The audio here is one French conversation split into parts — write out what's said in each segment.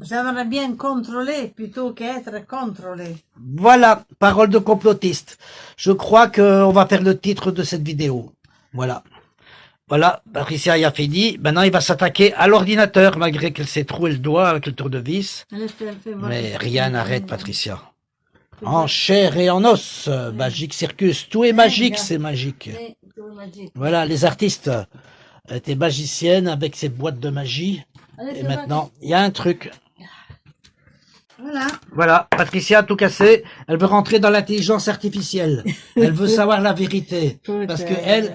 J'aimerais bien contrôler plutôt qu'être contrôlé. Voilà, parole de complotiste. Je crois qu'on va faire le titre de cette vidéo. Voilà. Voilà, Patricia y a fini. Maintenant, il va s'attaquer à l'ordinateur, malgré qu'elle s'est troué le doigt avec le tournevis. Mais rien n'arrête Patricia. En chair et en os, Magic Circus, tout est magique, c'est magique. Voilà, les artistes étaient magiciennes avec ces boîtes de magie. Et maintenant, il y a un truc. Voilà. Voilà, Patricia a tout cassé. Elle veut rentrer dans l'intelligence artificielle. Elle veut savoir la vérité. Parce que elle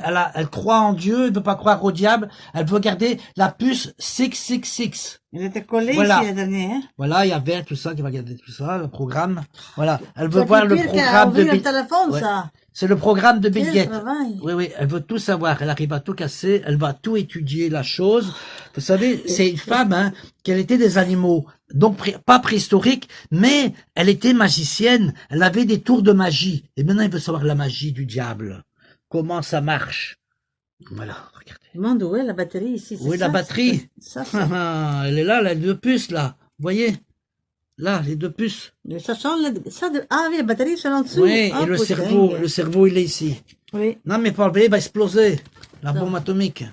croit en Dieu, elle veut pas croire au diable. Elle veut garder la puce 666. Il était collé Voilà. ici la dernière. Hein? Voilà, il y avait tout ça qui va garder tout ça, le programme. Voilà, elle veut voir le programme de Bill. Téléphone, ça. C'est le programme de Bill Gates. Travail. Oui, oui, elle veut tout savoir. Elle arrive à tout casser. Elle va tout étudier la chose. Vous savez, c'est une femme, hein, qu'elle était des animaux. Donc, pas préhistorique, mais elle était magicienne. Elle avait des tours de magie. Et maintenant, elle veut savoir la magie du diable. Comment ça marche. Voilà, regardez. Demande où est la batterie ici. Où est la batterie? Elle est là, les deux puces, là. Vous voyez? Là, les deux puces. Ça sent ah oui, la batterie, c'est en dessous. Oui, ah, et le cerveau, il est ici. Oui. Non, mais pas le bébé, va exploser. La bombe atomique.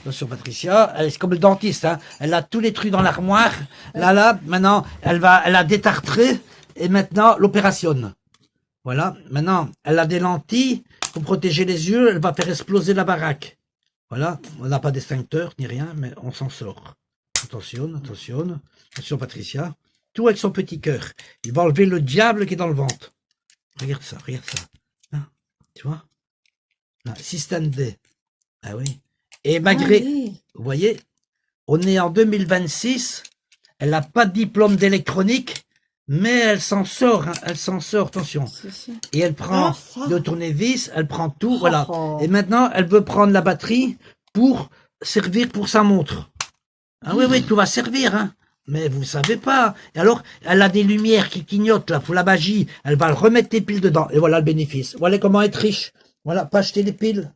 Attention, Patricia, elle est comme le dentiste, hein. Elle a tous les trucs dans l'armoire. Là, maintenant, elle a détartré, et maintenant, l'opération. Voilà. Maintenant, elle a des lentilles pour protéger les yeux, elle va faire exploser la baraque. Voilà. On n'a pas d'extincteur, ni rien, mais on s'en sort. Attention, attention. Attention, Patricia. Tout avec son petit cœur. Il va enlever le diable qui est dans le ventre. Regarde ça, regarde ça. Là, tu vois? Là, Système D. Ah oui. Et malgré, vous voyez, on est en 2026, elle n'a pas de diplôme d'électronique, mais elle s'en sort, hein, elle s'en sort, attention. Et elle prend le tournevis, elle prend tout, voilà. Et maintenant, elle veut prendre la batterie pour servir pour sa montre. Ah oui, oui, tout va servir, hein. Mais vous savez pas. Et alors, elle a des lumières qui clignotent, là, pour la magie. Elle va remettre les piles dedans. Et voilà le bénéfice. Voilà comment être riche. Voilà, pas acheter les piles.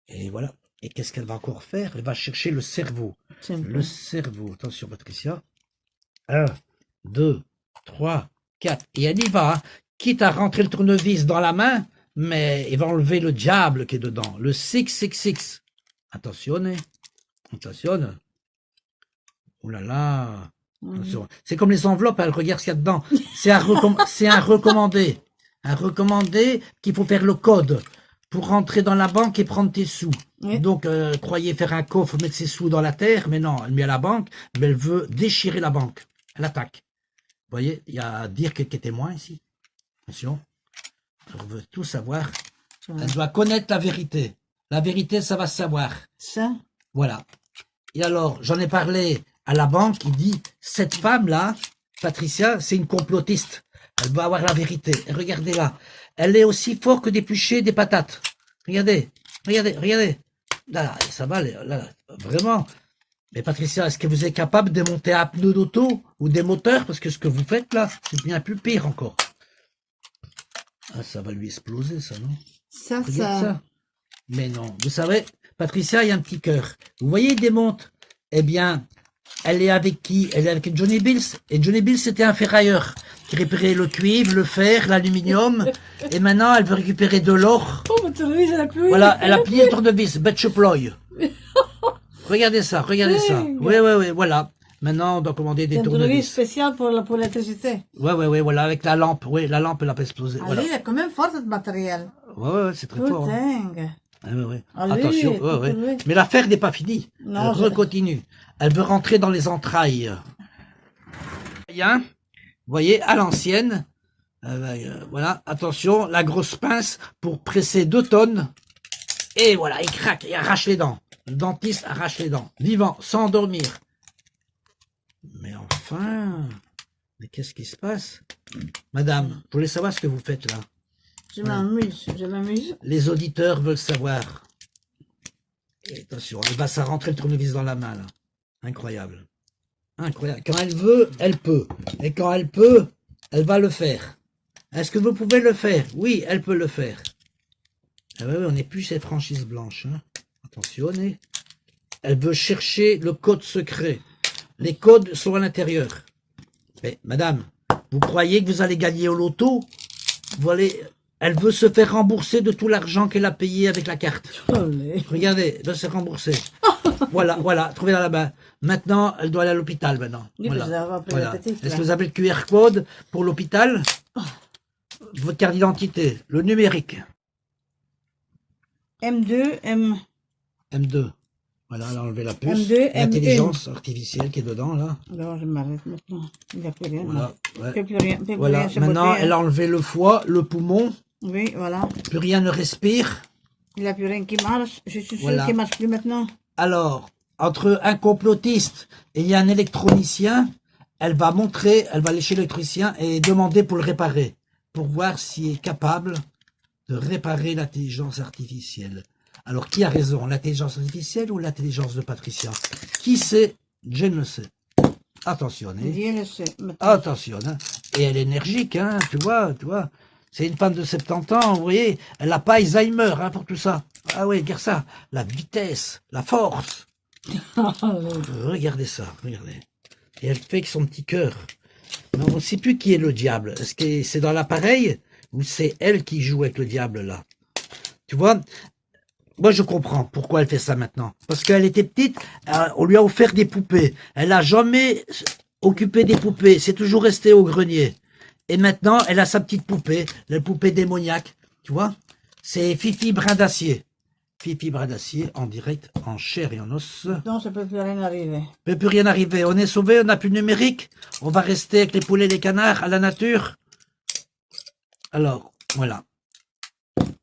Et voilà. Et qu'est-ce qu'elle va encore faire? Elle va chercher le cerveau. Le cerveau. Attention, Patricia. 1, 2, 3, 4. Et elle y va. Hein. Quitte à rentrer le tournevis dans la main, mais il va enlever le diable qui est dedans. Le 666. Attention. Attention. Oh là là. C'est comme les enveloppes, elle regarde ce qu'il y a dedans. C'est un recommandé. Un recommandé qu'il faut faire le code pour rentrer dans la banque et prendre tes sous. Oui. Donc, croyez faire un coffre, mettre ses sous dans la terre, mais non, elle met à la banque, mais elle veut déchirer la banque. Elle attaque. Vous voyez, il y a dire qui est témoin ici. Attention. Elle veut tout savoir. Elle doit connaître la vérité. La vérité, ça va se savoir. Ça. Voilà. Et alors, j'en ai parlé à la banque qui dit, cette femme-là, Patricia, c'est une complotiste. Elle va avoir la vérité. Et regardez là. Elle est aussi forte que d'éplucher des patates. Regardez. Regardez. Regardez. Là, ça va, là, vraiment. Mais Patricia, est-ce que vous êtes capable de monter un pneu d'auto ou des moteurs? Parce que ce que vous faites là, c'est bien plus pire encore. Ah, ça va lui exploser, ça, non? Ça. Mais non. Vous savez, Patricia, il y a un petit cœur. Vous voyez, il démonte. Eh bien, elle est avec qui? Elle est avec Johnny Bills. Et Johnny Bills, c'était un ferrailleur qui récupérait le cuivre, le fer, l'aluminium. Et maintenant, elle veut récupérer de l'or. Oh, voilà, elle a plié le tournevis. Betcheploy. Regardez ça, regardez ça. Oui, voilà. Maintenant, on doit commander des tournevis. Un tournevis spécial pour l'électricité. Oui, voilà, avec la lampe. Oui, la lampe, elle a pas explosé. Allez, il est quand même fort, ce matériel. Oui, c'est très fort. Hein. Oui. Attention, mais l'affaire n'est pas finie. Non, elle continue. Elle veut rentrer dans les entrailles. Bien, vous voyez, à l'ancienne, voilà, attention, la grosse pince pour presser 2 tonnes. Et voilà, il craque, il arrache les dents. Le dentiste arrache les dents, vivant, sans dormir. Mais enfin, mais qu'est-ce qui se passe? Madame, vous voulez savoir ce que vous faites là? Je m'amuse. Les auditeurs veulent savoir. Et attention, elle va ça rentrer le tournevis dans la main, là. Incroyable. Incroyable. Quand elle veut, elle peut. Et quand elle peut, elle va le faire. Est-ce que vous pouvez le faire? Oui, elle peut le faire. Ah oui, on n'est plus chez franchise blanche. Hein. Attention. Elle veut chercher le code secret. Les codes sont à l'intérieur. Mais, madame, vous croyez que vous allez gagner au loto? Elle veut se faire rembourser de tout l'argent qu'elle a payé avec la carte. Trolley. Regardez, elle doit se rembourser. Voilà, trouvez-la là-bas. Maintenant, elle doit aller à l'hôpital maintenant. Oui, Voilà. parce que ça va plus Voilà. la petite, Est-ce là. que vous avez le QR code pour l'hôpital? Votre carte d'identité, le numérique. M2, M2. Voilà, elle a enlevé la puce. M2, L'intelligence artificielle qui est dedans, là. Alors, je m'arrête maintenant. Il n'y a plus rien. Voilà. Il Ouais. n'y a plus rien. Plus Voilà. rien, c'est Maintenant, beauté, elle hein. a enlevé le foie, le poumon. Oui, voilà. Plus rien ne respire. Il n'y a plus rien qui marche. Je suis sûre Voilà. qu'il ne marche plus maintenant. Alors, entre un complotiste et un électronicien, elle va aller chez l'électricien et demander pour le réparer, pour voir s'il est capable de réparer l'intelligence artificielle. Alors, qui a raison, l'intelligence artificielle ou l'intelligence de Patricia? Qui sait? Jen le sait. Attention, hein. Dieu le sait. Maintenant. Attention, hein. Et elle est énergique, hein, tu vois. C'est une femme de 70 ans, vous voyez. Elle n'a pas Alzheimer, hein, pour tout ça. Ah oui, regarde ça. La vitesse, la force. Regardez ça, regardez. Et elle fait avec son petit cœur. Mais on ne sait plus qui est le diable. Est-ce que c'est dans l'appareil ou c'est elle qui joue avec le diable, là? Tu vois? Moi, je comprends pourquoi elle fait ça maintenant. Parce qu'elle était petite, on lui a offert des poupées. Elle n'a jamais occupé des poupées. C'est toujours resté au grenier. Et maintenant, elle a sa petite poupée, la poupée démoniaque. Tu vois? C'est Fifi Brin d'Acier. Fifi Brin d'Acier en direct, en chair et en os. Non, ça ne peut plus rien arriver. Il ne peut plus rien arriver. On est sauvé, on n'a plus de numérique. On va rester avec les poulets et les canards à la nature. Alors, voilà.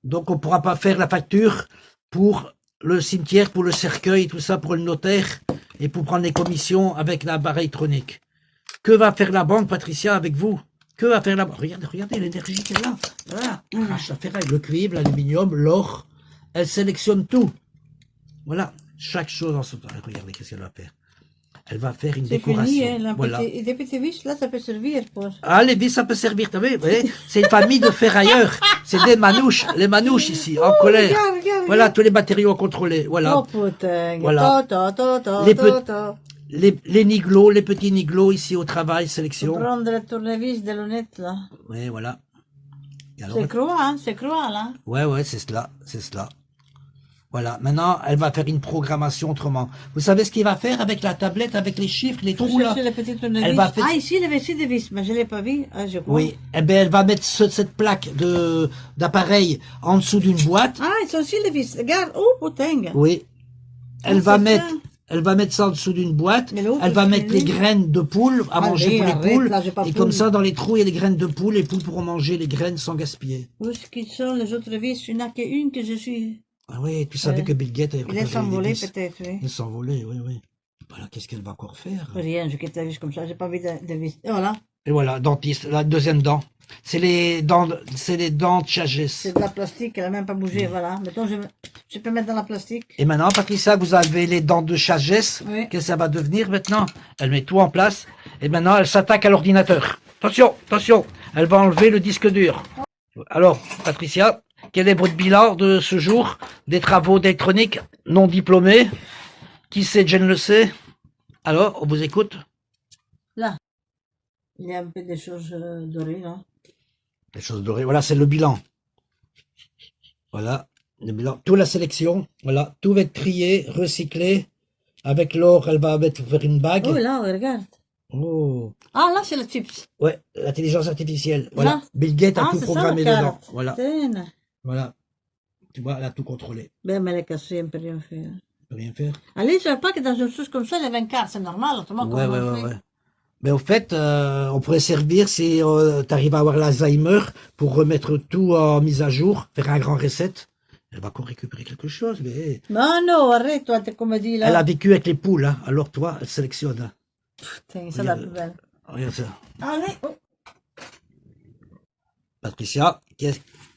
Donc, on ne pourra pas faire la facture pour le cimetière, pour le cercueil, tout ça, pour le notaire, et pour prendre les commissions avec l'appareil électronique. Que va faire la banque, Patricia, avec vous? Que va faire la banque? Regardez l'énergie qu'elle a. Voilà. Crache la ferraille, le cuivre, l'aluminium, l'or. Elle sélectionne tout. Voilà. Chaque chose en son temps. Regardez qu'est-ce qu'elle va faire. Elle va faire une C'est décoration. fini, hein, Voilà. et des petits vis, là, ça peut servir pour... Ah, les vis, ça peut servir, t'as vu? Vous voyez, c'est une famille de ferrailleurs. C'est des manouches, les manouches ici, en colère. Regarde. Voilà, tous les matériaux contrôlés. Voilà. Oh putain. Voilà. Les les niglots, les petits niglots ici au travail, Faut sélection. prendre le tournevis de lunettes, là. Oui, voilà. Et alors, C'est croix, là. ouais, c'est cela, c'est cela. Voilà, maintenant, elle va faire une programmation autrement. Vous savez ce qu'il va faire avec la tablette, avec les chiffres, les Faut trous là? chercher le petit tournevis. Elle va faire- Ah, ici, il y avait ici des vis, mais je ne l'ai pas vu. Ah, je crois. Oui, eh ben, elle va mettre cette plaque d'appareil en dessous d'une boîte. Ah, ils sont aussi les vis. Regarde, oh, putain. Oui. Elle Ah, va c'est mettre, ça. elle va mettre ça en dessous d'une boîte. Mais l'autre, Elle va c'est mettre les fini. graines de poule à manger pour les arrête, poules. là, j'ai pas Et poule. comme ça, dans les trous, il y a des graines de poule. Les poules pourront manger les graines sans gaspiller. Où est-ce qu'ils sont, les autres vis? Il n'y en a qu'une que je suis. Ah oui, tu savais Ouais. que Bill Gates avait Il préparé est s'envoler, des vis. peut-être, oui. Il s'envolait, oui. Voilà, qu'est-ce qu'elle va encore faire? Rien, je quitte la vis comme ça, j'ai pas envie de vis. Et voilà, Et voilà, dentiste, la deuxième dent. C'est les dents de sagesse. c'est de la plastique, elle n'a même pas bougé, voilà. Mettons, je peux mettre dans la plastique. Et maintenant, Patricia, vous avez les dents de sagesse. Oui. Qu'est-ce que ça va devenir maintenant? Elle met tout en place. Et maintenant, elle s'attaque à l'ordinateur. Attention, elle va enlever le disque dur. Alors, Patricia, quel est votre bilan de ce jour des travaux d'électronique non diplômés? Qui sait, Jen le sait? Alors, on vous écoute? Là, il y a un peu des choses dorées, là. Les choses dorées. Voilà, c'est le bilan. Voilà, le bilan. Toute la sélection. Voilà, tout va être trié, recyclé. Avec l'or, elle va faire une bague. Oh, là, regarde. Oh. Ah, là, c'est le chips. Ouais, l'intelligence artificielle. Voilà. Là. Bill Gates a Ah, tout c'est ça, programmé la dedans. carte. Voilà. Tiens. Voilà. Tu vois, elle a tout contrôlé. Ben, mais elle est cassée, elle ne peut rien faire. On peut rien faire. Allez, je ne savais pas que dans une chose comme ça, il y avait une carte, c'est normal, autrement, Ouais. comment on fait? Mais au fait, on pourrait servir si tu arrives à avoir l'Alzheimer pour remettre tout en mise à jour, faire un grand reset. Elle va encore récupérer quelque chose, mais Non, arrête, toi, t'es comme dit, là. elle a vécu avec les poules, hein. Alors toi, elle sélectionne. Hein. Putain, c'est la plus belle. Regarde ça. Allez, oh. Patricia,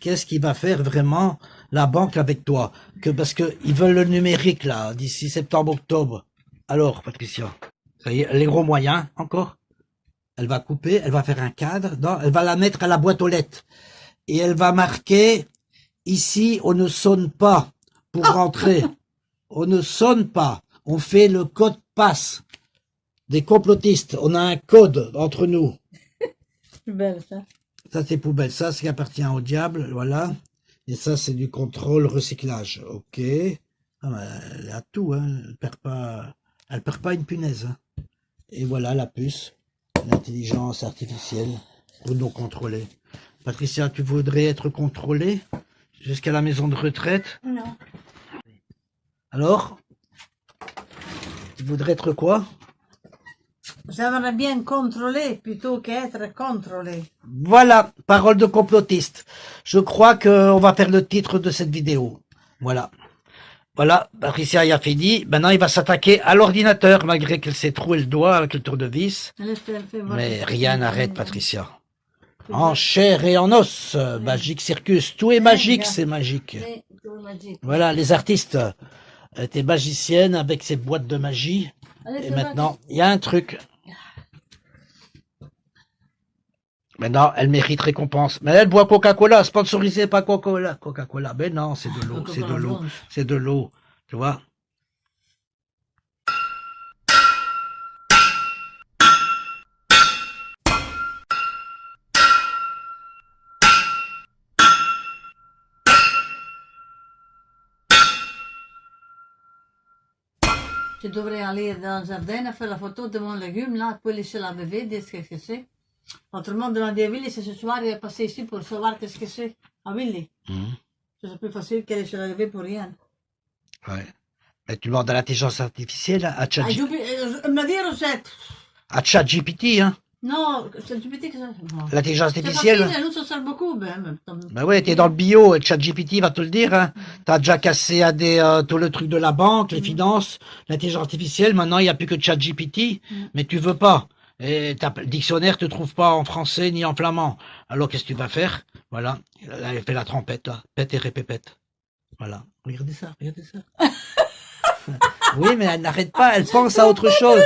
qu'est-ce qui va faire vraiment la banque avec toi? Parce qu'ils veulent le numérique, là, d'ici septembre-octobre. Alors, Patricia, ça y est, les gros moyens, encore. Elle va couper, elle va faire un cadre, elle va la mettre à la boîte aux lettres. Et elle va marquer, ici, on ne sonne pas pour rentrer. On ne sonne pas. On fait le code passe. des complotistes. On a un code entre nous. Plus belle, ça. Ça, c'est poubelle. Ça, c'est qui appartient au diable. Voilà. Et ça, c'est du contrôle recyclage. OK. Ah, bah, elle a tout, hein. Elle perd pas une punaise, hein. Et voilà la puce. L'intelligence artificielle. Ou non contrôlée. Patricia, tu voudrais être contrôlée jusqu'à la maison de retraite? Non. Alors? Tu voudrais être quoi? J'aimerais bien contrôler plutôt qu'être contrôlé. Voilà, parole de complotiste. Je crois qu'on va faire le titre de cette vidéo. Voilà. Voilà, Patricia y a fini. Maintenant, il va s'attaquer à l'ordinateur, malgré qu'elle s'est troué le doigt avec le tournevis. Elle fait voir Mais que- rien n'arrête Patricia. En chair et en os, Magic Circus. Tout est magique, c'est magique. Mais, tout magique. Voilà, les artistes étaient magiciennes avec ces boîtes de magie. Allez, Et fais maintenant, il y a un truc. Maintenant, elle mérite récompense. Mais elle boit Coca-Cola, sponsorisé par Coca-Cola. Coca-Cola, mais non, c'est de l'eau, c'est de l'eau, c'est de l'eau. Tu vois? Je devrais aller dans le jardin et faire la photo de mon légume, là, pour laisser la bébé, dire ce que c'est. Autrement, demander à Willy si ce soir il est passé ici pour savoir qu'est-ce que c'est. À Willy. C'est plus facile qu'elle se lever pour rien. Ouais. Mais tu demandes à l'intelligence artificielle, à Ah, me dire recette. ChatGPT, hein? Non, c'est du petit que ça. Non. L'intelligence C'est artificielle. facile, nous, ça sert beaucoup, ben. Ben ouais, t'es dans le bio, et ChatGPT va te le dire, hein. T'as déjà cassé à tout le truc de la banque, les finances, l'intelligence artificielle, maintenant il n'y a plus que ChatGPT, mais tu veux pas. Et le dictionnaire te trouve pas en français ni en flamand. Alors qu'est-ce que tu vas faire? Voilà, elle fait la trompette, là. Pète et répépète. Voilà. Regardez ça, regardez ça. Oui, mais elle n'arrête pas, elle pense à autre chose.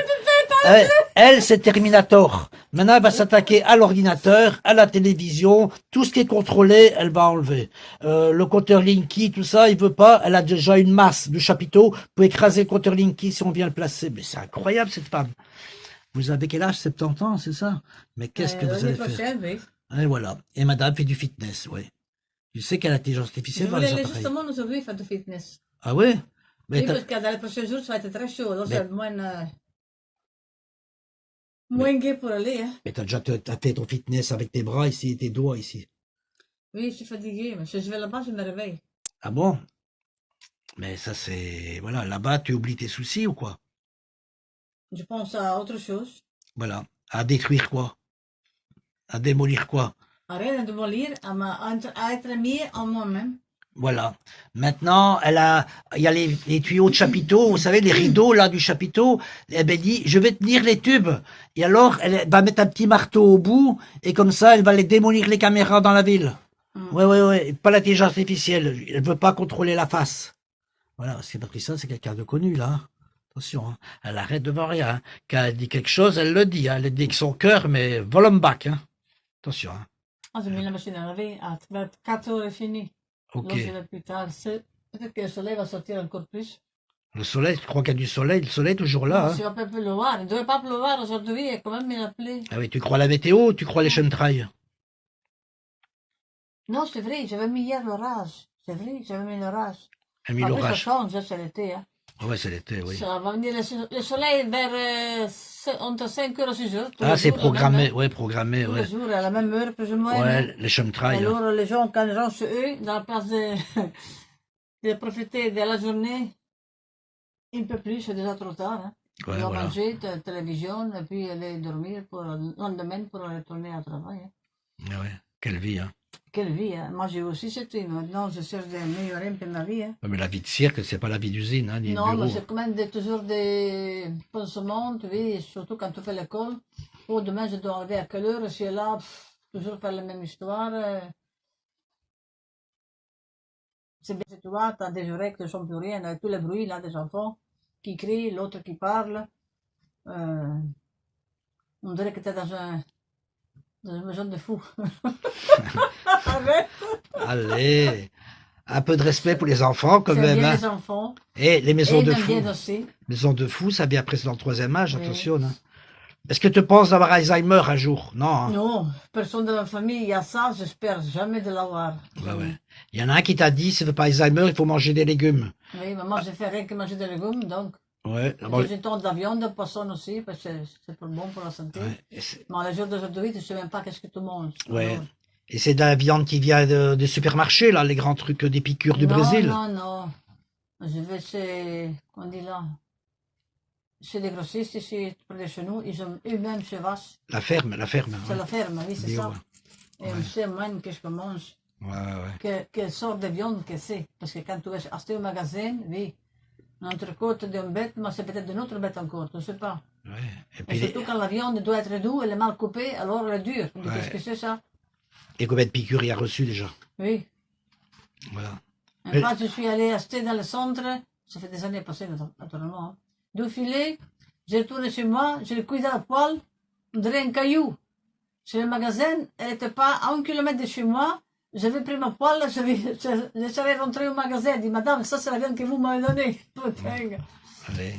Elle, c'est Terminator. Maintenant, elle va s'attaquer à l'ordinateur, à la télévision, tout ce qui est contrôlé, elle va enlever. Le compteur Linky, tout ça, il veut pas. Elle a déjà une masse de chapiteaux pour écraser le compteur Linky si on vient le placer. Mais c'est incroyable, cette femme. Vous avez quel âge? 70 ans, c'est ça? Mais qu'est-ce que vous allez faire? Oui. Et voilà. Et madame fait du fitness, oui. Tu sais qu'elle a l'intelligence artificielle Je dans les voulais appareils. justement nous ouvrir faire du fitness. Ah ouais? Mais Oui, parce que dans les prochains jours, ça va être très chaud. Alors, c'est moins gai pour aller. Hein. mais t'as fait ton fitness avec tes bras ici et tes doigts ici. Oui, je suis fatiguée, mais si je vais là-bas, je me réveille. Ah bon? Mais ça c'est... Voilà, là-bas tu oublies tes soucis ou quoi? Je pense à autre chose. Voilà. À détruire quoi? À démolir quoi? À rien de démolir, à être mis en moi-même. Voilà. Maintenant, il y a les tuyaux de chapiteau, vous savez, les rideaux là du chapiteau. Elle dit, je vais tenir les tubes. Et alors, elle va mettre un petit marteau au bout, et comme ça, elle va les démolir les caméras dans la ville. Ouais. Pas l'intelligence artificielle. Elle veut pas contrôler la face. Voilà, parce que Patricia, c'est quelqu'un de connu là. Attention, hein. Elle arrête devant rien. Hein. Quand elle dit quelque chose, elle le dit. Hein. Elle le dit avec son cœur, mais volume back. Hein. Attention. Hein. Ah, j'ai mis la machine à laver. À 4 heures est fini. Ok. Donc, je vais plus tard. Peut-être que le soleil va sortir encore plus. Le soleil, tu crois qu'il y a du soleil? Le soleil est toujours là. Non, Hein. il va pas pleuvoir. Il ne devrait pas pleuvoir aujourd'hui. Et quand même, il a plu. Ah oui, tu crois la météo ou tu crois les chemtrails? Non, c'est vrai. J'avais mis hier l'orage. C'est vrai, j'avais mis l'orage. Elle a mis Après, ça l'orage. change, c'est l'été. Hein. Ouais, c'est l'été, oui. Ça va venir le soleil vers entre 5 heures et 6 heures. Ah, c'est programmé, Tous ouais, programmé, les ouais. jours, à la même heure, plus ou moins. hein. Ouais, les chemtrails. Hein. Alors, les gens, quand ils rentrent chez eux, dans la place de profiter de la journée, ils ne peuvent plus, c'est déjà trop tard. Hein. Ouais, Ils doivent voilà. manger, télévision, et puis aller dormir pour le lendemain pour retourner au travail. Hein. Ouais, quelle vie, hein. Quelle vie, hein. Moi j'ai aussi cette vie. Maintenant, je cherche d'améliorer un peu ma vie. Hein. Ouais, mais la vie de cirque, c'est pas la vie d'usine, hein, ni de Non, bureau. mais c'est quand même toujours des pansements, tu vois, surtout quand tu fais l'école. Oh, demain, je dois arriver à quelle heure? Je suis là, toujours faire la même histoire. C'est bien, tu vois, tu as des oreilles qui ne sont plus rien, avec tous les bruits là, des enfants qui crient, l'autre qui parle. On dirait que tu es dans une maison de fous. Arrête! Allez, un peu de respect pour les enfants quand C'est même. bien Hein. les enfants. Et les Et maisons ils de m'aiment fous. bien aussi. Maisons de fous, ça vient après c'est dans le troisième âge, Oui. attention. Hein. Est-ce que tu penses avoir Alzheimer un jour? Non, hein? Non, personne de ma famille, il y a ça, j'espère jamais de l'avoir. Ouais, ouais. Il y en a un qui t'a dit, si tu veux pas Alzheimer, il faut manger des légumes. Oui, mais moi, je fais rien que manger des légumes, donc. Ouais. De Bon, temps en temps de la viande, de poisson aussi, parce que c'est pour bon pour la santé. ouais. Mais les jours d'aujourd'hui, tu sais même pas qu'est-ce que tu manges. Ouais. Alors, Et c'est de la viande qui vient des supermarchés, là, les grands trucs d'épicure du non, Brésil. non, non. Je vais chez, on dit là, chez des grossistes ici, près de chez nous, ils ont eux-mêmes chez vache. La ferme, C'est ouais. la ferme, oui, c'est Bio, ça. ouais. Et on sait moins qu'est-ce qu'on mange, Ouais, ouais. quelle sorte de viande que c'est. Parce que quand tu vas acheter au magasin, oui, une entrecôte d'une bête, mais c'est peut-être d'une autre bête encore, tu ne sais pas. Ouais. Et Et puis, surtout quand la viande doit être douce, elle est mal coupée, alors elle est dure. On dit, Ouais. qu'est-ce que c'est ça? et combien de piqûres il a reçu déjà? Oui. Voilà. Une Mais- fois, je suis allé acheter dans le centre, ça fait des années passées, naturellement, hein, deux filets, j'ai retourné chez moi, je l'ai cuit dans la poêle, on dirait un caillou. Chez le magasin, elle n'était pas à 1 kilomètre de chez moi, j'avais pris ma poêle, je serais rentré au magasin, dit, madame, ça c'est la viande que vous m'avez donnée. Putain, Allez.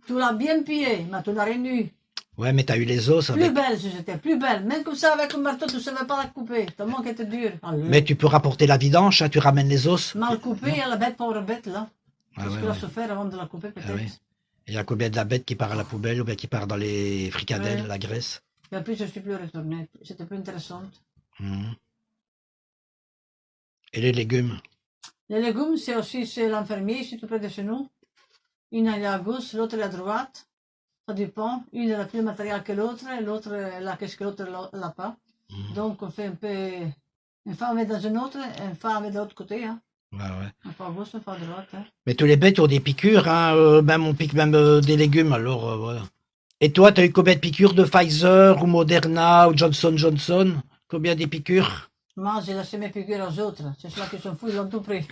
tu l'as bien pillé, mais tu l'as rendu. Ouais, mais t'as eu les os Plus avec. belle, j'étais, plus belle. Même comme ça, avec un marteau, tu ne savais pas la couper, tellement qu'elle était dure. Allez. Mais tu peux rapporter la vidange, hein, tu ramènes les os. Mal coupée, à la bête, pauvre bête, là. Ah Qu'est-ce ouais, qu'elle a ouais. souffert avant de la couper, peut-être. Ah oui. Il y a combien de la bête qui part à la poubelle ou bien qui part dans les fricadelles, Ouais. la graisse? Et puis, je ne suis plus retournée. C'était plus intéressante. Mhm. Et les légumes? Les légumes, c'est aussi chez l'infirmier, ici tout près de chez nous. Une elle est à gauche, l'autre elle est à droite. Ça dépend. Une elle a plus de matériel que l'autre, et l'autre elle a qu'est-ce que l'autre n'a pas. Mhm. Donc on fait un peu. Une fois on est dans une autre, une fois on est de l'autre côté. Hein. Ouais, ouais. Une fois à gauche, une fois à droite. Hein. Mais tous les bêtes ont des piqûres, hein, même on pique même des légumes, alors voilà. Et toi, t'as eu combien de piqûres de Pfizer ou Moderna ou Johnson Johnson? Combien des piqûres? Moi, j'ai laissé mes figures aux autres. C'est cela qui sont fous, ils ont tout pris.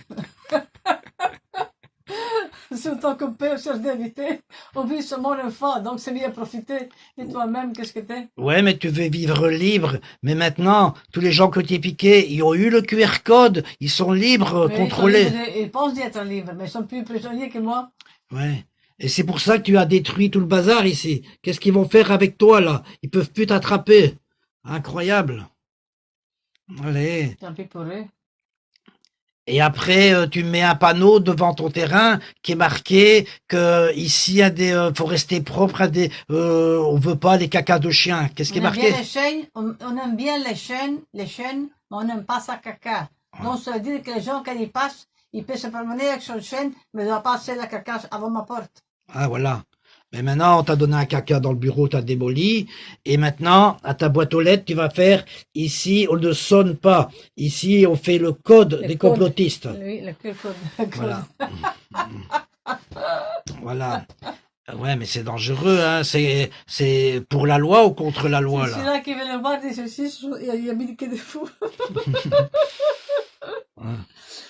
Surtout qu'on peut chercher d'éviter. On vit sur mon enfant, donc c'est mieux à profiter. Et toi-même, qu'est-ce que t'es? Ouais, mais tu veux vivre libre. Mais maintenant, tous les gens que tu es piqués, ils ont eu le QR code, ils sont libres, Oui, ils sont contrôlés. libres, ils pensent d'être libres, mais ils sont plus prisonniers que moi. Ouais. Et c'est pour ça que tu as détruit tout le bazar ici. Qu'est-ce qu'ils vont faire avec toi, là? Ils peuvent plus t'attraper. Incroyable. Allez. Tant pis pour eux. Et après, tu mets un panneau devant ton terrain qui est marqué que ici, faut rester propre à on veut pas les cacas de chiens. Qu'est-ce qui est On aime marqué? bien les chaînes, on aime bien les chaînes, mais on n'aime pas ça caca. Donc ça veut dire que les gens, quand ils passent, ils peuvent se promener avec son chaîne, mais ils doivent passer la caca avant ma porte. Ah, voilà. Mais maintenant, on t'a donné un caca dans le bureau, t'as démoli. Et maintenant, à ta boîte aux lettres, tu vas faire, ici, on ne sonne pas. Ici, on fait le code Le des code. complotistes. Oui, le code. Voilà. Voilà. Ouais, mais c'est dangereux, hein. C'est pour la loi ou contre la loi, C'est là? celui-là qui veut le voir, dit ceci, il y a mis que des fous.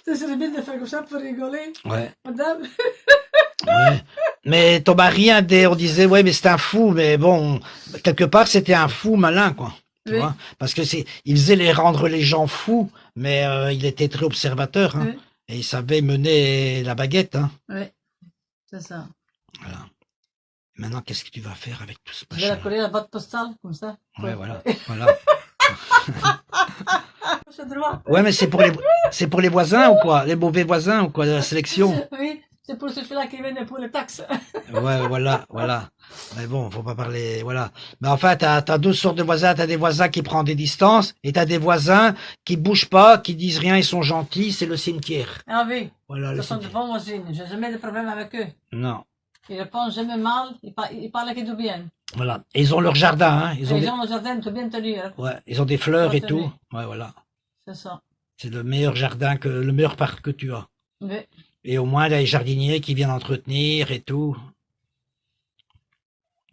Ça serait bien de faire comme ça pour rigoler. Ouais. Madame, Ouais. Mais ton mari, on disait, ouais, mais c'est un fou, mais bon, quelque part, c'était un fou malin, quoi. Tu Oui. vois? Parce que il faisait rendre les gens fous, mais il était très observateur, hein. Oui. Et il savait mener la baguette, hein. oui, c'est ça. Voilà. Maintenant, qu'est-ce que tu vas faire avec tout ce Je vais la machin? coller à la boîte postale, comme ça. Ouais, voilà. Voilà. C'est droit. Ouais, mais c'est pour les voisins ou quoi? Les mauvais voisins ou quoi? De la sélection? Oui, c'est pour ceux-là qui viennent pour les taxes. Ouais, voilà, voilà. Mais bon, faut pas parler, voilà. Mais enfin, t'as deux sortes de voisins. T'as des voisins qui prennent des distances et t'as des voisins qui bougent pas, qui disent rien, ils sont gentils. C'est le cimetière. Ah oui, Voilà, le ce sont de cimetière. bons voisins. J'ai jamais de problème avec eux. Non. Ils répondent jamais mal, ils parlent que du bien. Voilà. Et ils ont leur jardin, hein. Les gens au jardin, tout bien tenu. Hein. Ouais, ils ont des fleurs et Entretenu. tout. Ouais, voilà. C'est ça. C'est le meilleur jardin le meilleur parc que tu as. Oui. Et au moins, il y a les jardiniers qui viennent entretenir et tout.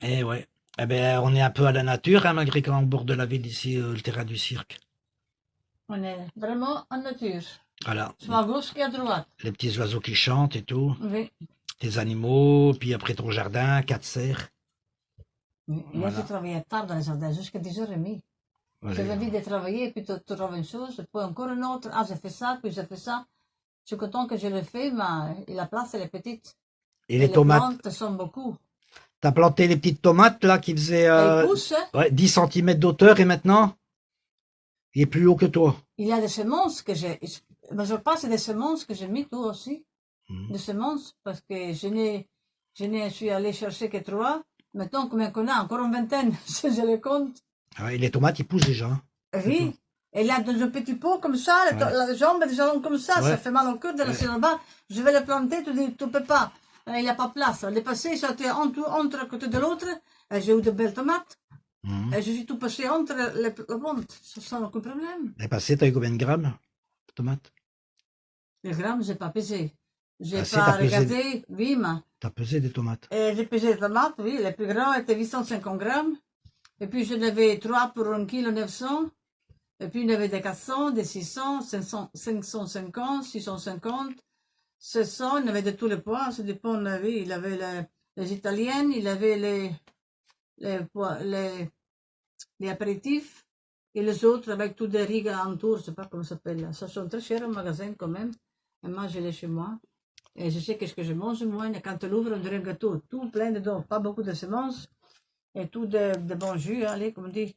Et ouais. Eh ben, on est un peu à la nature, hein, malgré qu'on est au bord de la ville ici, le terrain du cirque. On est vraiment en nature. Voilà. Soit à gauche qu'à droite. Les petits oiseaux qui chantent et tout. Oui. Tes animaux, puis après ton jardin, 4 cerfs. Moi, Voilà. j'ai travaillé tard dans les jardins, jusqu'à 10h30. J'avais envie de travailler, puis tu trouves une chose, puis encore une autre. Ah, j'ai fait ça, puis j'ai fait ça. Je suis content que je l'ai fait, mais la place, elle est petite. Et les les tomates, plantes sont beaucoup. T'as planté les petites tomates, là, qui faisaient Et il pousse, hein. ouais, 10 cm d'auteur, et maintenant, il est plus haut que toi. Il y a des semences que j'ai. Mais je pense que c'est des semences que j'ai mis toi aussi. Mhm. Des semences, parce que je suis allé chercher que 3. Maintenant, combien qu'on a? Encore une vingtaine, si je les compte. Ah ouais, et les tomates, ils poussent déjà. Hein. Oui. Et là, dans un petit pot comme ça, Ouais. la jambe est déjà longue comme ça Ouais. fait mal au cœur de la Ouais. là-bas. Je vais le planter, tu dis, tu peux pas. Il n'y a pas de place. Les passés, j'étais entre à côté de l'autre, et j'ai eu de belles tomates. Mhm. Et je suis tout passé entre les plantes, sans aucun problème. Et passé, t'as eu combien de grammes de tomates? Les grammes, j'ai pas pesé. J'ai Ah, si, pas t'as pesé. regardé, oui, mais. T'as pesé des tomates. Et j'ai pesé les tomates, oui, les plus grands étaient 850 grammes. Et puis j'en avais 3 pour 1 kg 900. Et puis il y en avait des 400, des 600, 500, 550, 650, 700. Il y avait de tous les poids, ça dépend, oui. Il avait les italiennes, il avait les apéritifs. Et les autres avec tous des riz alentour, je sais pas comment ça s'appelle. Ça sont très chers au magasin quand même. Et moi, je l'ai chez moi. Et je sais qu'est-ce que je mange moins. Et quand tu l'ouvres, on dirait un gâteau. Tout plein dedans. Pas beaucoup de semences. Et tout de bons jus, allez, comme on dit.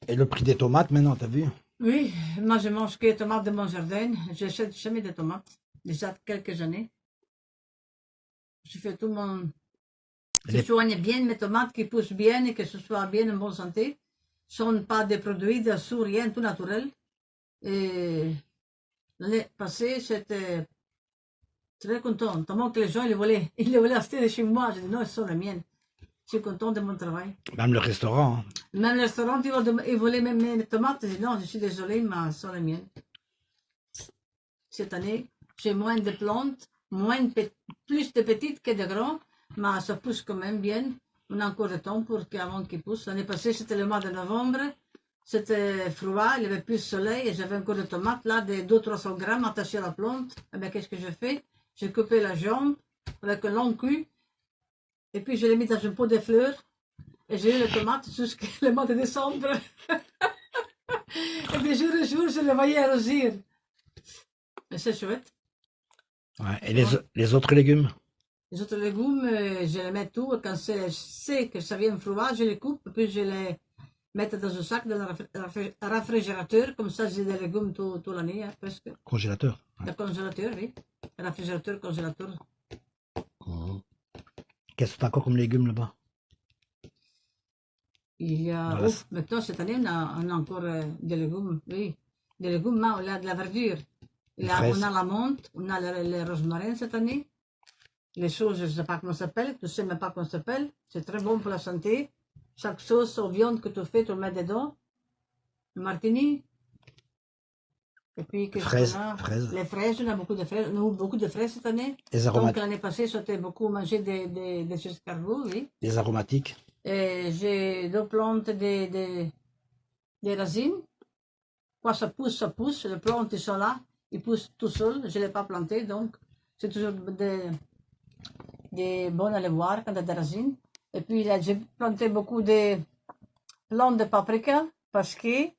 Et le prix des tomates, maintenant, t'as vu? Oui, moi je mange que les tomates de mon jardin. J'achète jamais de tomates. Déjà quelques années. Je fais tout mon. Je soigne bien mes tomates qui poussent bien et que ce soit bien en bonne santé. Ce ne sont pas des produits de sous rien, tout naturel. Et l'année passée, j'étais très content. Tellement que les gens ils les voulaient acheter de chez moi. Je dis non, ce sont les miennes. Je suis content de mon travail. Même le restaurant. Hein. Même le restaurant, ils voulaient même mes tomates. Je dis non, je suis désolée, mais ce sont les miennes. Cette année, j'ai moins de plantes, plus de petites que de grandes, mais ça pousse quand même bien. On a encore de temps avant qu'ils poussent. L'année passée, c'était le mois de novembre. C'était froid, il y avait plus de soleil et j'avais encore de tomates là, de 200-300 grammes attachées à la plante. Eh bien, qu'est-ce que je fais? J'ai coupé la jambe avec un long cul et puis je l'ai mis dans un pot de fleurs et j'ai eu les tomates jusqu'au mois de décembre. Et de jour en jour, je les voyais arroser. Et c'est chouette. Ouais. Et les autres légumes? Les autres légumes, je les mets tout. Quand je sais que ça vient froid, je les coupe, puis je les mets dans un sac dans le réfrigérateur. Comme ça, j'ai des légumes toute l'année, hein, presque. Congélateur. Le congélateur, oui. Réfrigérateur, congélateur. Mmh. Qu'est-ce que t'as encore comme légumes là-bas? Il y a, Voilà. maintenant, cette année, on a encore des légumes, oui. Des légumes, mais on a de la verdure. On a la menthe, on a le rosmarin cette année. Les choses, je ne sais pas comment ça s'appelle, tu ne sais même pas comment ça s'appelle. C'est très bon pour la santé. Chaque sauce ou viande que tu fais, tu le mets dedans. Le martini. Et puis, Fraises. Les fraises, on a beaucoup de fraises. On a eu beaucoup de fraises cette année. Les Donc, aromatiques. l'année passée, j'ai beaucoup mangé des escargots, oui. Les aromatiques. Et j'ai deux plantes des racines. Quand ça pousse. Les plantes, ils sont là. Ils poussent tout seuls. Je ne l'ai pas planté, donc c'est toujours des bonnes à les voir quand il y a des racines. Et puis là, j'ai planté beaucoup de plantes de paprika parce que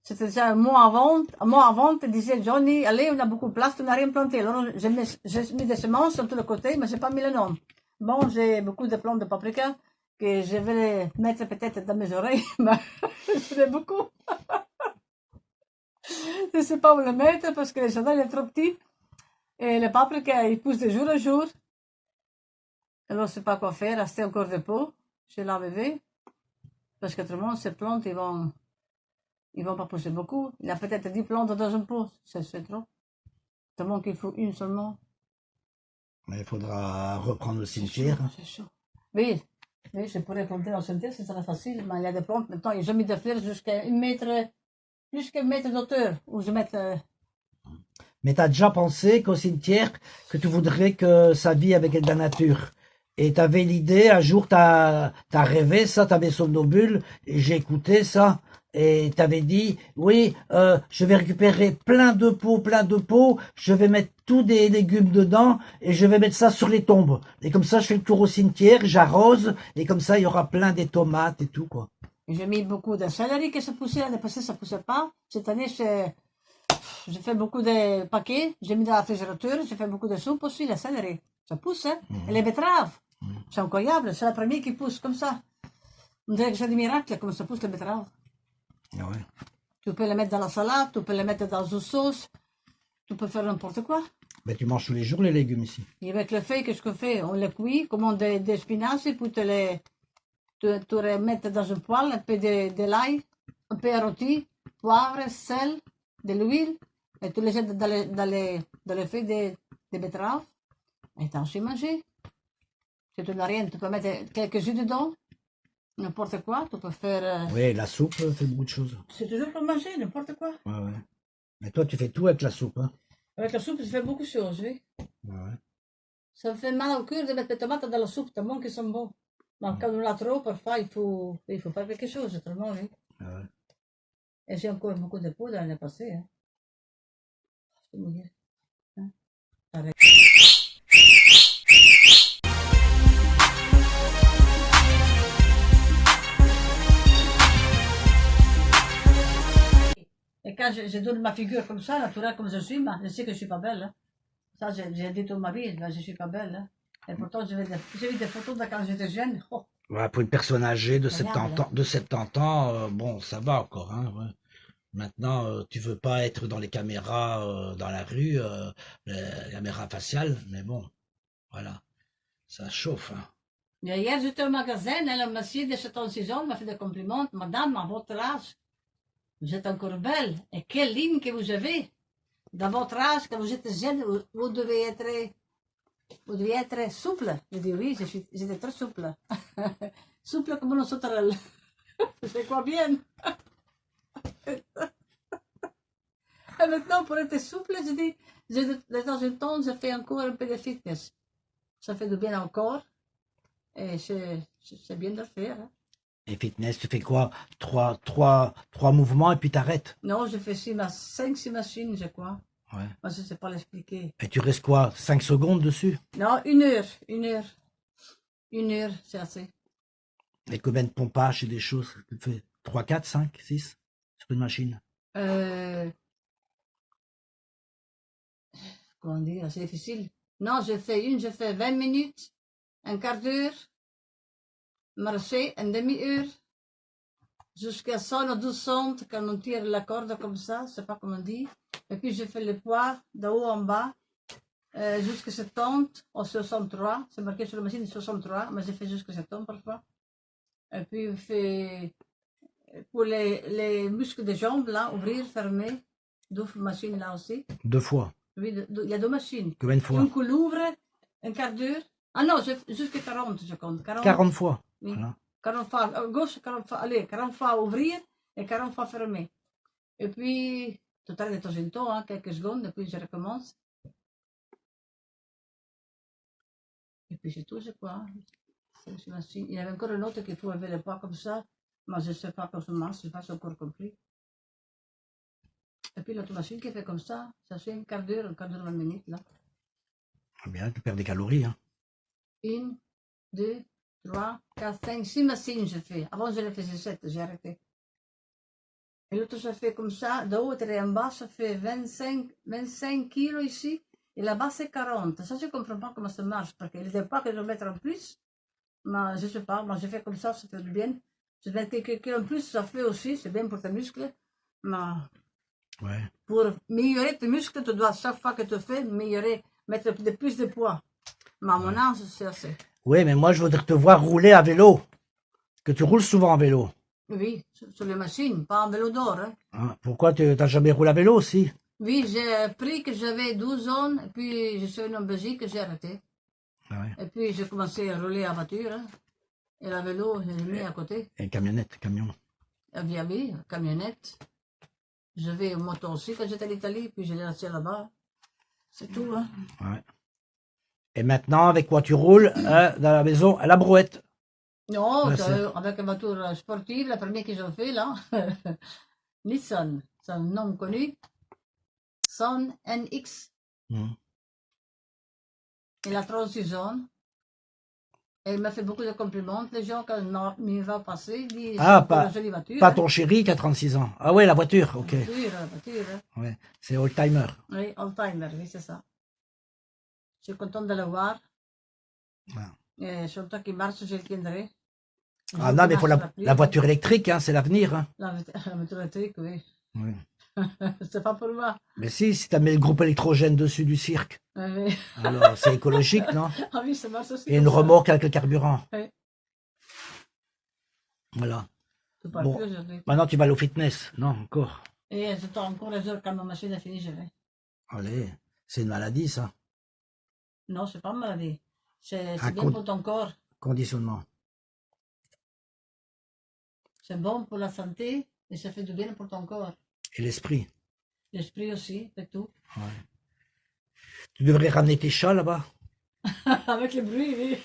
c'était déjà un mois avant, tu disais Johnny, allez, on a beaucoup de place, tu n'as rien planté. Alors j'ai mis des semences sur tous les côtés, mais je n'ai pas mis le nom. Bon, j'ai beaucoup de plantes de paprika que je vais les mettre peut-être dans mes oreilles, mais j'en ai beaucoup. Je ne sais pas où le mettre parce que le jardin est trop petit. Et le paprika, il pousse de jour en jour. Alors, je ne sais pas quoi faire, rester encore de peau. Je l'ai lavé. Parce qu'autrement, ces plantes, ils vont pas pousser beaucoup. Il y a peut-être 10 plantes dans un pot. C'est trop. Tellement qu'il faut une seulement. Mais il faudra reprendre le cimetière. C'est chaud. Oui, je pourrais planter dans le cimetière, ce serait facile. Mais il y a des plantes, maintenant, j'ai mis des fleurs jusqu'à 1 mètre, plus qu'un mètre d'auteur. Où je mette. Mais tu as déjà pensé qu'au cimetière, que tu voudrais que ça vit avec de la nature. Et tu avais l'idée, un jour, tu as rêvé ça, tu avais somnambule, et j'ai écouté ça, et tu avais dit, oui, je vais récupérer plein de pots, je vais mettre tous des légumes dedans, et je vais mettre ça sur les tombes. Et comme ça, je fais le tour au cimetière, j'arrose, et comme ça, il y aura plein des tomates et tout, quoi. J'ai mis beaucoup de céleri que ça poussait, l'année passée, ça poussait pas. Cette année, j'ai fait beaucoup de paquets, j'ai mis dans le réfrigérateur, j'ai fait beaucoup de soupe aussi, la céleri. Ça pousse, hein. Et les betteraves. C'est incroyable, c'est la première qui pousse comme ça. On dirait que c'est des miracles, comme ça pousse les betteraves. Ah ouais. Tu peux les mettre dans la salade, tu peux les mettre dans une sauce, tu peux faire n'importe quoi. Ben, tu manges tous les jours les légumes ici. Et avec le fait, qu'est-ce qu'on fait? On les cuit, comme des spinacis, puis tu les mets dans un poêle, un peu de l'ail, un peu rôti, poivre, sel, de l'huile, et tu les jettes dans les feuilles de betterave, et t'as aussi mangé. Si tu n'as rien, tu peux mettre quelques jus dedans, n'importe quoi, tu peux faire... Oui, la soupe fait beaucoup de choses. C'est toujours pour manger, n'importe quoi. Ouais, ouais. Mais toi, tu fais tout avec la soupe, hein? Avec la soupe, ça fait beaucoup de choses, oui. Ouais, ouais. Ça me fait mal au cœur de mettre des tomates dans la soupe, tellement qu'elles sont bonnes. Mais quand on l'a trop, parfois, il faut faire quelque chose, autrement, oui. Ah ouais. Et j'ai encore beaucoup de peau dans l'année passée. Hein. Je peux mourir. Hein? Avec... Et quand je donne ma figure comme ça, naturelle comme je suis, je sais que je suis pas belle. Hein. Ça, j'ai dit toute ma vie, je suis pas belle. Hein. Et pourtant, j'ai vu des photos de quand j'étais jeune. Oh, Ouais, pour une personne âgée de Regarde, 70 ans, bon, ça va encore, hein, ouais. Maintenant, tu veux pas être dans les caméras dans la rue, les caméras faciales, mais bon, voilà, ça chauffe, hein. mais hier, j'étais au magasin et le monsieur de 76 ans m'a fait des compliments. Madame, à votre âge, vous êtes encore belle. Et quelle ligne que vous avez. Dans votre âge, quand vous êtes jeune, vous devez être souple. Je dis oui, j'étais très souple. Souple comme une sauterelle. C'est quoi bien. Et maintenant, pour être souple, je dis, de temps en temps, je fais encore un peu de fitness. Ça fait du bien au corps. Et c'est bien de le faire. Hein. Et fitness, tu fais quoi? Trois mouvements et puis t'arrêtes. Non, je fais 5-6 machines, je crois. Ouais. Moi, je ne sais pas l'expliquer. Et tu restes quoi? 5 secondes dessus? Non, 1 heure. 1 heure, c'est assez. Et combien de pompages et des choses que tu fais? 3, 4, 5, 6 sur une machine? Comment dire, c'est difficile. Non, je fais 20 minutes, un quart d'heure, marcher, une demi-heure, jusqu'à 100 ou 200 quand on tire la corde comme ça, je sais pas comment on dit. Et puis je fais le poids de haut en bas, jusqu'à 70 ou 63. C'est marqué sur la machine 63, mais je fais jusqu'à 70 parfois. Et puis je fais pour les muscles des jambes, là, ouvrir, fermer, 2 machines là aussi. 2 fois. Oui, il y a 2 machines. Combien de fois? Une qu'on l'ouvre, un quart d'heure. Ah non, jusqu'à 40, je compte. 40 fois. Oui. Voilà. 40 fois à gauche, 40 fois ouvrir et 40 fois fermer. Et puis, tout à l'heure de temps en temps, hein, quelques secondes, et puis je recommence. Et puis c'est tout, je crois. Il y avait encore une autre qu'il faut lever le poids comme ça, mais je ne sais pas comment ça marche, je n'ai pas encore compris. Et puis l'autre machine qui fait comme ça fait un quart d'heure, 20 minutes, là. Bien, tu perds des calories, hein. 1, 2, 3, 4, 5, 6 machines je fais. Avant je les faisais 7, j'ai arrêté. Et l'autre ça fait comme ça, de haut et en bas ça fait 25 kilos ici, et là-bas c'est 40. Ça je ne comprends pas comment ça marche, parce qu'il ne pas que je vais mettre en plus, mais je ne sais pas, moi je fais comme ça fait du bien. Je mets quelques kilos en plus, ça fait aussi, c'est bien pour tes muscles, mais Ouais. pour améliorer tes muscles, tu dois chaque fois que tu fais, mettre plus de poids. Mais à mon âge, c'est assez. Oui, mais moi, je voudrais te voir rouler à vélo. Que tu roules souvent en vélo. Oui, sur les machines, pas en vélo d'or. Hein. Hein, pourquoi tu n'as jamais roulé à vélo aussi? Oui, j'ai appris que j'avais 12 ans, et puis je suis venu en Belgique, j'ai arrêté. Ah ouais. Et puis j'ai commencé à rouler en voiture, hein. Et la vélo, j'ai mis à côté. Et camionnette, camion. Oui, camionnette. Je vais au moto aussi quand j'étais en Italie, puis je l'ai laissé là-bas. C'est tout. Hein. Ouais. Et maintenant, avec quoi tu roules dans la maison? À la brouette. Non, Là, c'est- avec une voiture sportive, la première qu'ils ont fait là, Nissan, c'est un nom connu, Sun NX. Mhm. Il a 36 ans. Et il m'a fait beaucoup de compliments. Les gens, quand il va passer, disent Ah, c'est une jolie voiture. Pas hein. ton chéri qui a 36 ans. Ah ouais, la voiture, ok. Voiture. Hein. Ouais. C'est old-timer. Oui, old-timer, oui, c'est ça. Je suis contente de le voir. Ouais. Zo'n takje marsen zit kinderen. Ah non, mais il faut la voiture électrique, hein, c'est l'avenir. Hein. La voiture électrique, oui. Oui. C'est pas pour moi. Mais si tu mets le groupe électrogène dessus du cirque, Oui. alors c'est écologique, non? Ah oui, ça marche aussi. Et une remorque avec le carburant. Oui. Voilà. Tu parles Bon. plus aujourd'hui. Maintenant, tu vas aller au fitness. Non, encore. Et j'attends encore les heures quand ma machine est finie, je vais. Allez, c'est une maladie, ça. Non, c'est pas une maladie. C'est Un bien pour ton corps. conditionnement. C'est bon pour la santé et ça fait du bien pour ton corps. Et l'esprit. L'esprit aussi, c'est tout. Ouais. Tu devrais ramener tes chats là-bas. Avec le bruit, oui.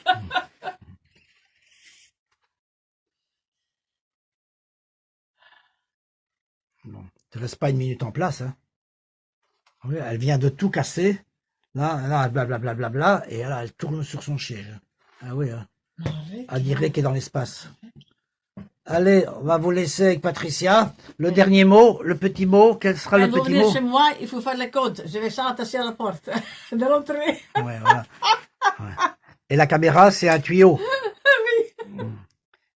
Bon. Tu restes pas une minute en place. Hein. Oui, elle vient de tout casser. Là, blablabla, et là, elle tourne sur son siège. Ah oui, hein. On dirait qu'elle est dans l'espace. Allez, on va vous laisser avec Patricia. Le dernier mot, le petit mot, quel sera le Quand vous petit venez mot? chez moi, il faut faire le code. Je vais ça attacher à la porte de l'entrée. Ouais, voilà. Ouais. Et la caméra, c'est un tuyau.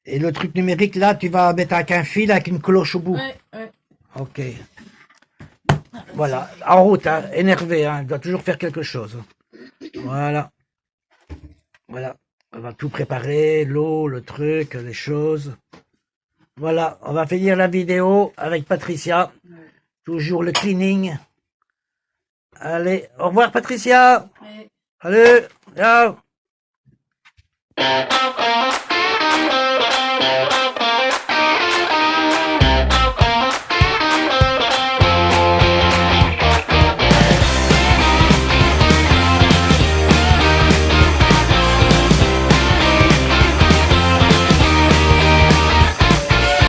Et le truc numérique, là, tu vas mettre avec un fil, avec une cloche au bout. Oui, oui. Ok. Voilà, en route, hein, énervé, hein, il doit toujours faire quelque chose. Voilà. Voilà, on va tout préparer, l'eau, le truc, les choses. Voilà, on va finir la vidéo avec Patricia. Toujours le cleaning. Allez, au revoir Patricia. Oui. Allez, ciao.